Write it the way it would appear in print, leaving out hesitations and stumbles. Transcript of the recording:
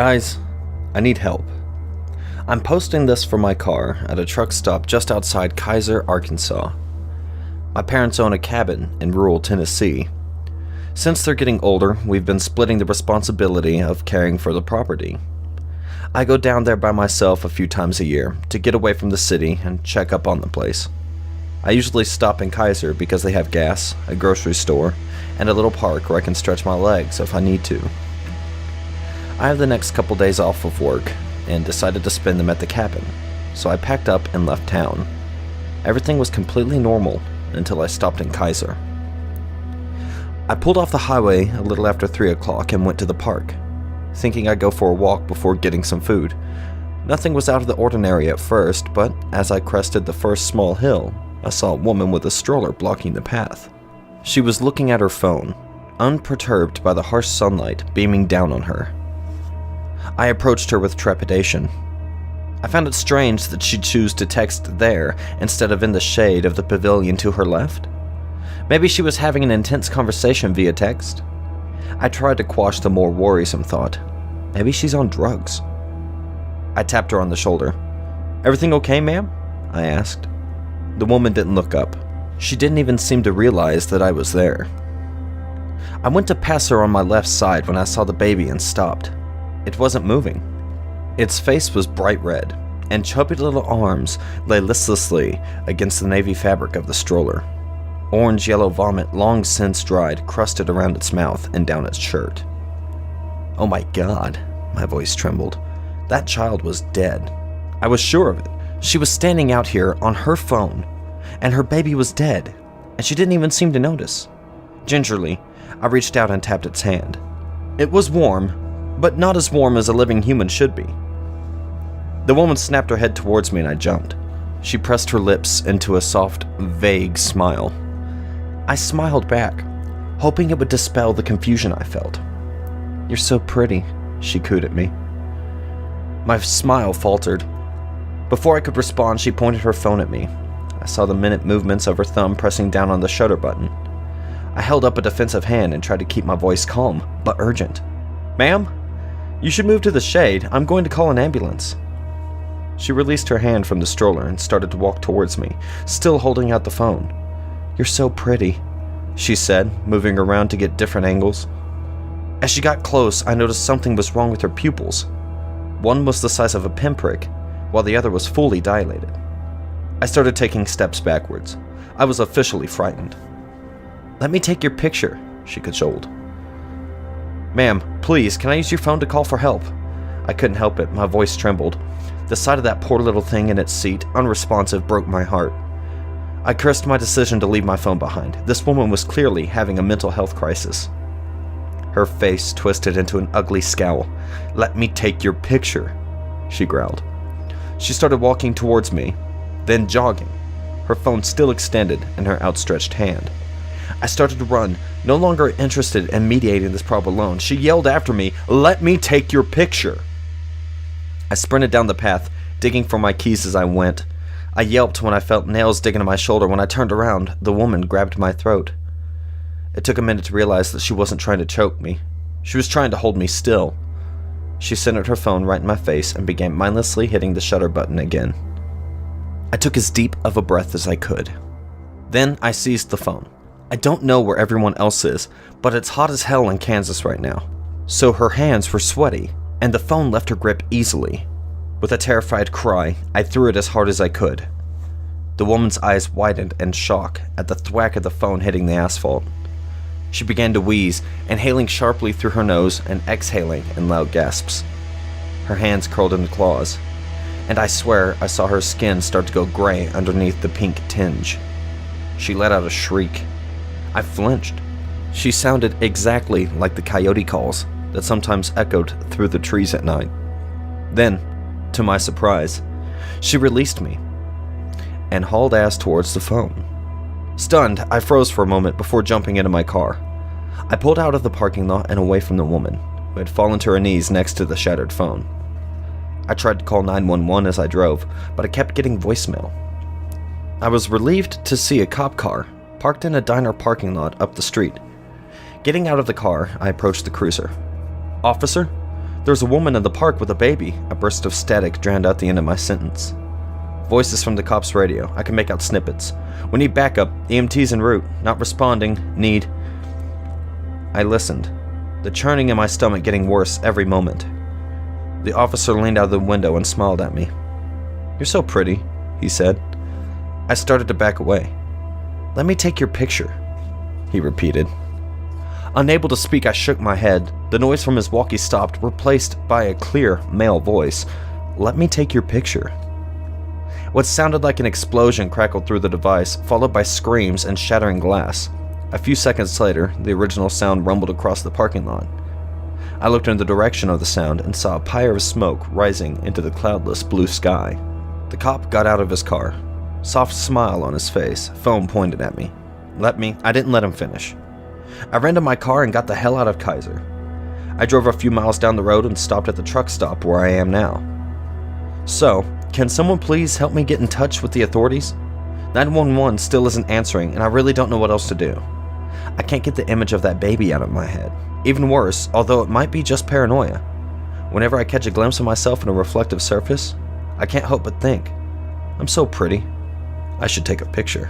Guys, I need help. I'm posting this from my car at a truck stop just outside Kaiser, Arkansas. My parents own a cabin in rural Tennessee. Since they're getting older, we've been splitting the responsibility of caring for the property. I go down there by myself a few times a year to get away from the city and check up on the place. I usually stop in Kaiser because they have gas, a grocery store, and a little park where I can stretch my legs if I need to. I have the next couple days off of work and decided to spend them at the cabin, so I packed up and left town. Everything was completely normal until I stopped in Kaiser. I pulled off the highway a little after 3 o'clock and went to the park, thinking I'd go for a walk before getting some food. Nothing was out of the ordinary at first, but as I crested the first small hill, I saw a woman with a stroller blocking the path. She was looking at her phone, unperturbed by the harsh sunlight beaming down on her. I approached her with trepidation. I found it strange that she'd choose to text there instead of in the shade of the pavilion to her left. Maybe she was having an intense conversation via text. I tried to quash the more worrisome thought. Maybe she's on drugs. I tapped her on the shoulder. "Everything okay, ma'am?" I asked. The woman didn't look up. She didn't even seem to realize that I was there. I went to pass her on my left side when I saw the baby and stopped. It wasn't moving. Its face was bright red, and chubby little arms lay listlessly against the navy fabric of the stroller. Orange-yellow vomit, long since dried, crusted around its mouth and down its shirt. Oh my God, my voice trembled. That child was dead. I was sure of it. She was standing out here on her phone, and her baby was dead, and she didn't even seem to notice. Gingerly, I reached out and tapped its hand. It was warm, but not as warm as a living human should be. The woman snapped her head towards me and I jumped. She pressed her lips into a soft, vague smile. I smiled back, hoping it would dispel the confusion I felt. "You're so pretty," she cooed at me. My smile faltered. Before I could respond, she pointed her phone at me. I saw the minute movements of her thumb pressing down on the shutter button. I held up a defensive hand and tried to keep my voice calm, but urgent. "Ma'am, you should move to the shade. I'm going to call an ambulance." She released her hand from the stroller and started to walk towards me, still holding out the phone. "You're so pretty," she said, moving around to get different angles. As she got close, I noticed something was wrong with her pupils. One was the size of a pinprick, while the other was fully dilated. I started taking steps backwards. I was officially frightened. "Let me take your picture," she cajoled. "Ma'am, please, can I use your phone to call for help?" I couldn't help it, my voice trembled. The sight of that poor little thing in its seat, unresponsive, broke my heart. I cursed my decision to leave my phone behind. This woman was clearly having a mental health crisis. Her face twisted into an ugly scowl. "Let me take your picture," she growled. She started walking towards me, then jogging, her phone still extended in her outstretched hand. I started to run, no longer interested in mediating this problem alone. She yelled after me, "Let me take your picture." I sprinted down the path, digging for my keys as I went. I yelped when I felt nails digging in my shoulder. When I turned around, the woman grabbed my throat. It took a minute to realize that she wasn't trying to choke me. She was trying to hold me still. She centered her phone right in my face and began mindlessly hitting the shutter button again. I took as deep of a breath as I could. Then I seized the phone. I don't know where everyone else is, but it's hot as hell in Kansas right now. So her hands were sweaty, and the phone left her grip easily. With a terrified cry, I threw it as hard as I could. The woman's eyes widened in shock at the thwack of the phone hitting the asphalt. She began to wheeze, inhaling sharply through her nose and exhaling in loud gasps. Her hands curled into claws, and I swear I saw her skin start to go gray underneath the pink tinge. She let out a shriek. I flinched. She sounded exactly like the coyote calls that sometimes echoed through the trees at night. Then, to my surprise, she released me and hauled ass towards the phone. Stunned, I froze for a moment before jumping into my car. I pulled out of the parking lot and away from the woman, who had fallen to her knees next to the shattered phone. I tried to call 911 as I drove, but I kept getting voicemail. I was relieved to see a cop car parked in a diner parking lot up the street. Getting out of the car, I approached the cruiser. "Officer, There's a woman in the park with a baby. A burst of static drowned out the end of my sentence. Voices from the cop's radio. I can make out snippets. We need backup. EMT's en route. Not responding. Need. I listened, the churning in my stomach getting worse every moment. The officer leaned out of the window and smiled at me. "You're so pretty," he said. I started to back away. "Let me take your picture," he repeated. Unable to speak, I shook my head. The noise from his walkie stopped, replaced by a clear male voice. "Let me take your picture." What sounded like an explosion crackled through the device, followed by screams and shattering glass. A few seconds later, the original sound rumbled across the parking lot. I looked in the direction of the sound and saw a pyre of smoke rising into the cloudless blue sky. The cop got out of his car. Soft smile on his face, phone pointed at me. I didn't let him finish. I ran to my car and got the hell out of Kaiser. I drove a few miles down the road and stopped at the truck stop where I am now. "So, can someone please help me get in touch with the authorities? 911 still isn't answering and I really don't know what else to do. I can't get the image of that baby out of my head. Even worse, although it might be just paranoia, whenever I catch a glimpse of myself in a reflective surface, I can't help but think, I'm so pretty, I should take a picture."